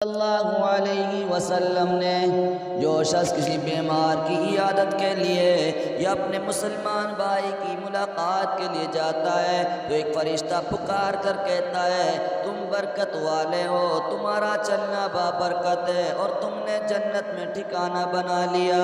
اللہ علیہ وسلم نے جو شخص کسی بیمار کی عیادت کے لیے یا اپنے مسلمان بھائی کی ملاقات کے لیے جاتا ہے تو ایک فرشتہ پکار کر کہتا ہے تم برکت والے ہو، تمہارا چلنا بابرکت ہے اور تم نے جنت میں ٹھکانہ بنا لیا۔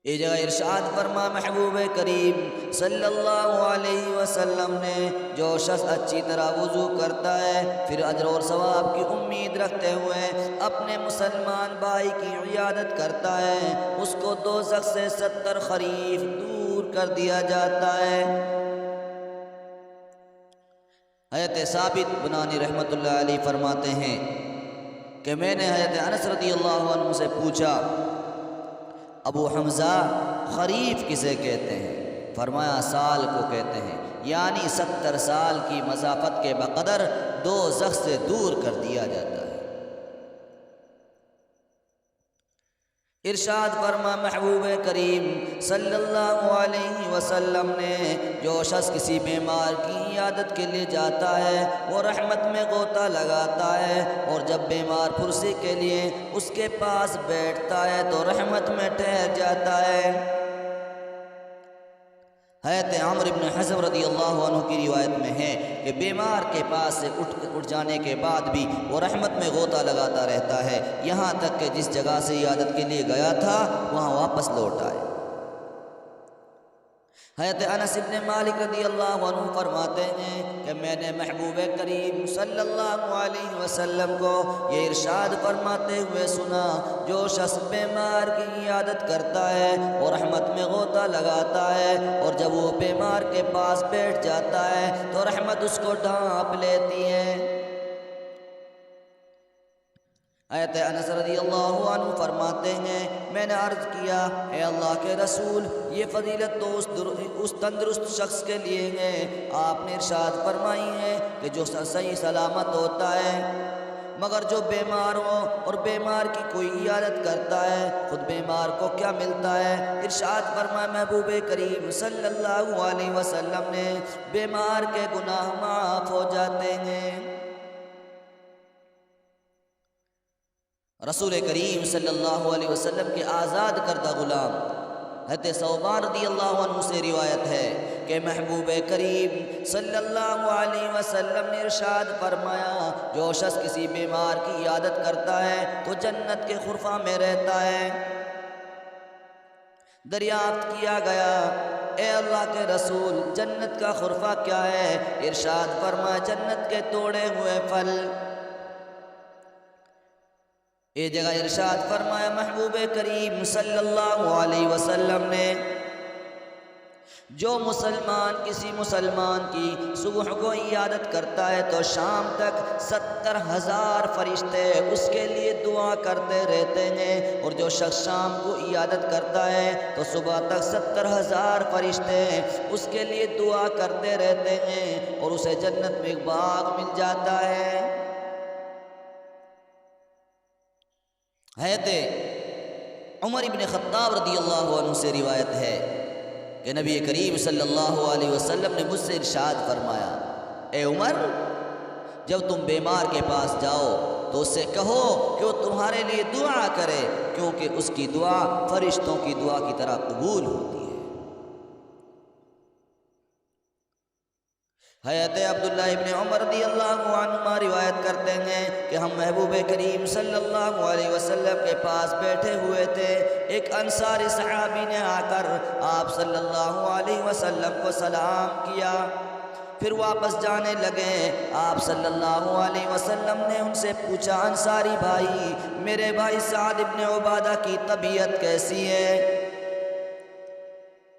یہ جگہ ارشاد فرما محبوب کریم صلی اللہ علیہ وسلم نے جو شخص اچھی طرح وضو کرتا ہے پھر اجر اور ثواب کی امید رکھتے ہوئے اپنے مسلمان بھائی کی عیادت کرتا ہے اس کو دوزخ سے 70 خریف دور کر دیا جاتا ہے۔ حضرت ثابت بنانی رحمۃ اللہ علیہ فرماتے ہیں کہ میں نے حضرت انس رضی اللہ عنہ سے پوچھا ابو حمزہ خریف کسے کہتے ہیں؟ فرمایا سال کو کہتے ہیں، یعنی 70 سال کی مسافت کے بقدر دوزخ سے دور کر دیا جاتا ہے۔ ارشاد فرما محبوب کریم صلی اللہ علیہ وسلم نے جو شخص کسی بیمار کی عیادت کے لیے جاتا ہے وہ رحمت میں غوطہ لگاتا ہے اور جب بیمار پرسی کے لیے اس کے پاس بیٹھتا ہے تو رحمت میں ٹھہر جاتا ہے۔ حضرت عمرو بن حزم رضی اللہ عنہ کی روایت میں ہے کہ بیمار کے پاس سے اٹھ جانے کے بعد بھی وہ رحمت میں غوطہ لگاتا رہتا ہے یہاں تک کہ جس جگہ سے عیادت کے لیے گیا تھا وہاں واپس لوٹ آئے۔ حضرت انس بن مالک رضی اللہ عنہ فرماتے ہیں کہ میں نے محبوب کریم صلی اللہ علیہ وسلم کو یہ ارشاد فرماتے ہوئے سنا جو شخص بیمار کی عیادت کرتا ہے وہ رحمت میں غوطہ لگاتا ہے اور جب وہ بیمار کے پاس بیٹھ جاتا ہے تو رحمت اس کو ڈھانپ لیتی ہے۔ حضرت انس رضی اللہ عنہ فرماتے ہیں میں نے عرض کیا اے اللہ کے رسول یہ فضیلت تو اس تندرست شخص کے لیے ہے، آپ نے ارشاد فرمائی ہے کہ جو صحیح سلامت ہوتا ہے، مگر جو بیمار ہو اور بیمار کی کوئی عیادت کرتا ہے خود بیمار کو کیا ملتا ہے؟ ارشاد فرمایا محبوب کریم صلی اللہ علیہ وسلم نے بیمار کے گناہ معاف ہو جاتے ہیں۔ رسول کریم صلی اللہ علیہ وسلم کے آزاد کردہ غلام حضرت ثوبان رضی اللہ عنہ سے روایت ہے کہ محبوب کریم صلی اللہ علیہ وسلم نے ارشاد فرمایا جو شخص کسی بیمار کی عیادت کرتا ہے تو جنت کے غرفہ میں رہتا ہے۔ دریافت کیا گیا اے اللہ کے رسول جنت کا غرفہ کیا ہے؟ ارشاد فرمایا جنت کے توڑے ہوئے پھل۔ یہ جگہ ارشاد فرمایا محبوب کریم صلی اللہ علیہ وسلم نے جو مسلمان کسی مسلمان کی صبح کو عیادت کرتا ہے تو شام تک 70,000 فرشتے اس کے لیے دعا کرتے رہتے ہیں اور جو شخص شام کو عیادت کرتا ہے تو صبح تک 70,000 فرشتے اس کے لیے دعا کرتے رہتے ہیں اور اسے جنت میں ایک باغ مل جاتا ہے۔ حضرت عمر بن خطاب رضی اللہ عنہ سے روایت ہے کہ نبی کریم صلی اللہ علیہ وسلم نے مجھ سے ارشاد فرمایا اے عمر جب تم بیمار کے پاس جاؤ تو اس سے کہو کہ وہ تمہارے لیے دعا کرے کیونکہ اس کی دعا فرشتوں کی دعا کی طرح قبول ہوتی ہے۔ حضرت عبداللہ ابن عمر رضی اللہ عنہما روایت کرتے ہیں کہ ہم محبوب کریم صلی اللہ علیہ وسلم کے پاس بیٹھے ہوئے تھے، ایک انصاری صحابی نے آ کر آپ صلی اللہ علیہ وسلم کو سلام کیا، پھر واپس جانے لگے۔ آپ صلی اللہ علیہ وسلم نے ان سے پوچھا انصاری بھائی میرے بھائی سعد ابن عبادہ کی طبیعت کیسی ہے؟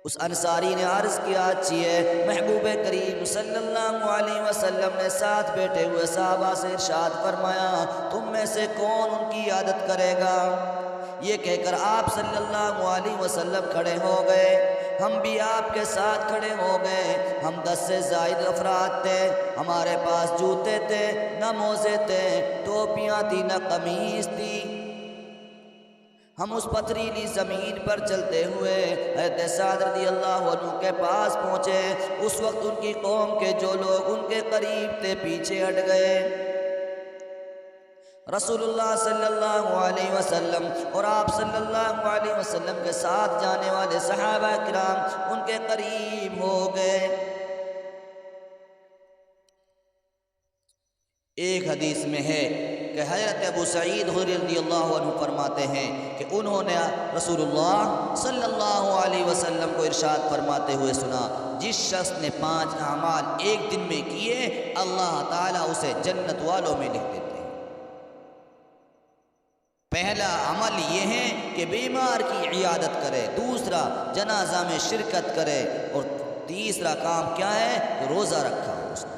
اس انصاری نے عرض کیا اچھی ہے۔ محبوب کریم صلی اللہ علیہ وسلم نے ساتھ بیٹھے ہوئے صحابہ سے ارشاد فرمایا تم میں سے کون ان کی عیادت کرے گا؟ یہ کہہ کر آپ صلی اللہ علیہ وسلم کھڑے ہو گئے، ہم بھی آپ کے ساتھ کھڑے ہو گئے۔ ہم 10 سے زائد افراد تھے، ہمارے پاس جوتے تھے نہ موزے تھے، ٹوپیاں تھی نہ قمیص تھی۔ ہم اس پتھریلی زمین پر چلتے ہوئے حضرت سعد رضی اللہ عنہ کے پاس پہنچے۔ اس وقت ان کی قوم کے جو لوگ ان کے قریب تھے پیچھے ہٹ گئے۔ رسول اللہ صلی اللہ علیہ وسلم اور آپ صلی اللہ علیہ وسلم کے ساتھ جانے والے صحابہ کرام ان کے قریب ہو گئے۔ ایک حدیث میں ہے کہ حضرت ابو سعید خدری رضی اللہ عنہ فرماتے ہیں کہ انہوں نے رسول اللہ صلی اللہ علیہ وسلم کو ارشاد فرماتے ہوئے سنا، جس شخص نے 5 اعمال ایک دن میں کیے اللہ تعالیٰ اسے جنت والوں میں لکھ دیتے ہیں۔ پہلا عمل یہ ہے کہ بیمار کی عیادت کرے، دوسرا جنازہ میں شرکت کرے، اور تیسرا کام کیا ہے کہ روزہ رکھا ہو اس نے،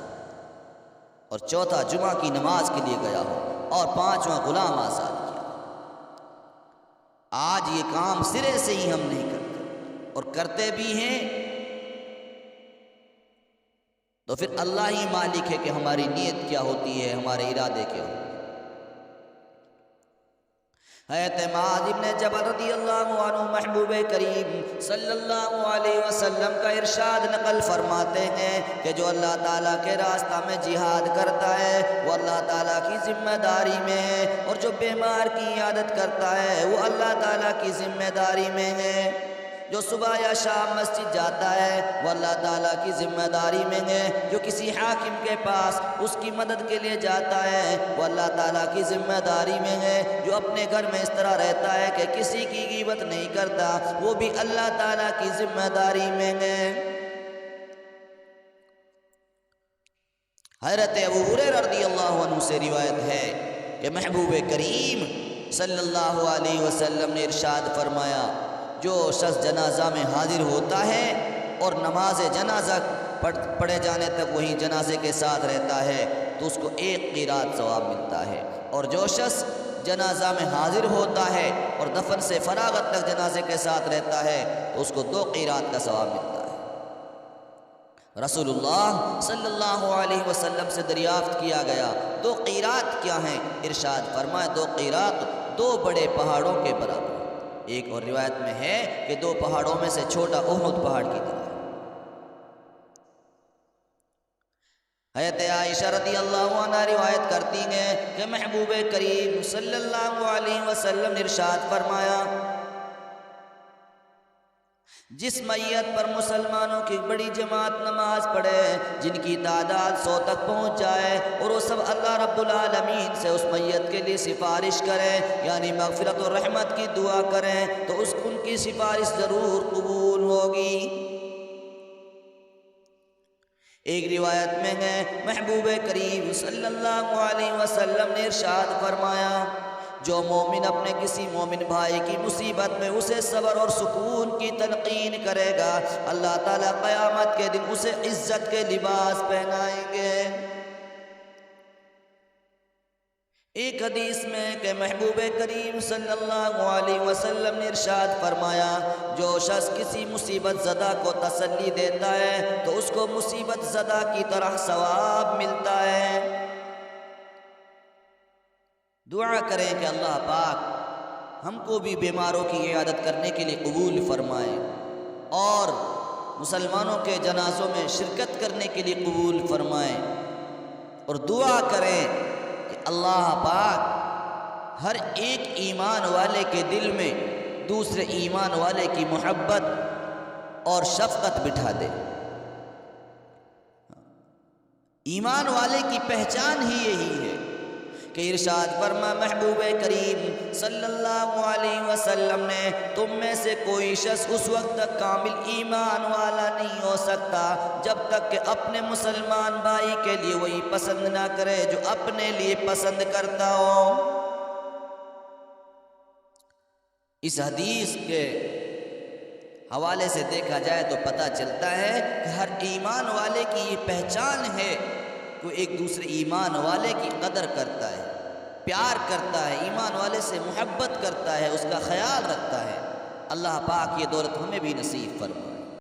اور چوتھا جمعہ کی نماز کے لیے گیا ہو، اور 5واں غلام آزاد کیا۔ آج یہ کام سرے سے ہی ہم نہیں کرتے، اور کرتے بھی ہیں تو پھر اللہ ہی مالک ہے کہ ہماری نیت کیا ہوتی ہے، ہمارے ارادے کیا ہوتے ہیں۔ حضرت معاذ بن جبل رضی اللہ عنہ محبوب کریم صلی اللہ علیہ وسلم کا ارشاد نقل فرماتے ہیں کہ جو اللہ تعالیٰ کے راستہ میں جہاد کرتا ہے وہ اللہ تعالیٰ کی ذمہ داری میں ہے، اور جو بیمار کی عیادت کرتا ہے وہ اللہ تعالیٰ کی ذمہ داری میں ہے۔ جو صبح یا شام مسجد جاتا ہے وہ اللہ تعالیٰ کی ذمہ داری میں ہے۔ جو کسی حاکم کے پاس اس کی مدد کے لیے جاتا ہے وہ اللہ تعالیٰ کی ذمہ داری میں ہے۔ جو اپنے گھر میں اس طرح رہتا ہے کہ کسی کی غیبت نہیں کرتا وہ بھی اللہ تعالیٰ کی ذمہ داری میں ہے۔ حضرت ابو ہریرہ رضی اللہ عنہ سے روایت ہے کہ محبوب کریم صلی اللہ علیہ وسلم نے ارشاد فرمایا، جو شخص جنازہ میں حاضر ہوتا ہے اور نماز جنازہ پڑھے جانے تک وہی جنازے کے ساتھ رہتا ہے تو اس کو 1 قیرات ثواب ملتا ہے، اور جو شخص جنازہ میں حاضر ہوتا ہے اور دفن سے فراغت تک جنازے کے ساتھ رہتا ہے تو اس کو 2 قیرات کا ثواب ملتا ہے۔ رسول اللہ صلی اللہ علیہ وسلم سے دریافت کیا گیا 2 قیرات کیا ہیں؟ ارشاد فرمائے 2 قیرات 2 بڑے پہاڑوں کے برابر۔ ایک اور روایت میں ہے کہ 2 پہاڑوں میں سے چھوٹا احد پہاڑ کی طرح۔ حضرت عائشہ رضی اللہ عنہ روایت کرتی ہیں کہ محبوب کریم صلی اللہ علیہ وسلم نے ارشاد فرمایا، جس میت پر مسلمانوں کی بڑی جماعت نماز پڑھے جن کی تعداد 100 تک پہنچ جائے اور وہ سب اللہ رب العالمین سے اس میت کے لیے سفارش کریں، یعنی مغفرت و رحمت کی دعا کریں، تو ان کی سفارش ضرور قبول ہوگی۔ ایک روایت میں ہے محبوب کریم صلی اللہ علیہ وسلم نے ارشاد فرمایا، جو مومن اپنے کسی مومن بھائی کی مصیبت میں اسے صبر اور سکون کی تلقین کرے گا اللہ تعالیٰ قیامت کے دن اسے عزت کے لباس پہنائیں گے۔ ایک حدیث میں کہ محبوب کریم صلی اللہ علیہ وسلم نے ارشاد فرمایا، جو شخص کسی مصیبت زدہ کو تسلی دیتا ہے تو اس کو مصیبت زدہ کی طرح ثواب ملتا ہے۔ دعا کریں کہ اللہ پاک ہم کو بھی بیماروں کی عیادت کرنے کے لیے قبول فرمائے اور مسلمانوں کے جنازوں میں شرکت کرنے کے لیے قبول فرمائے، اور دعا کریں کہ اللہ پاک ہر ایک ایمان والے کے دل میں دوسرے ایمان والے کی محبت اور شفقت بٹھا دے۔ ایمان والے کی پہچان ہی یہی ہے کہ ارشاد فرما محبوب کریم صلی اللہ علیہ وسلم نے، تم میں سے کوئی شخص اس وقت تک کامل ایمان والا نہیں ہو سکتا جب تک کہ اپنے مسلمان بھائی کے لیے وہی پسند نہ کرے جو اپنے لیے پسند کرتا ہو۔ اس حدیث کے حوالے سے دیکھا جائے تو پتہ چلتا ہے کہ ہر ایمان والے کی یہ پہچان ہے کہ ایک دوسرے ایمان والے کی قدر کرتا ہے، پیار کرتا ہے، ایمان والے سے محبت کرتا ہے، اس کا خیال رکھتا ہے۔ اللہ پاک یہ دولت ہمیں بھی نصیب فرمائے۔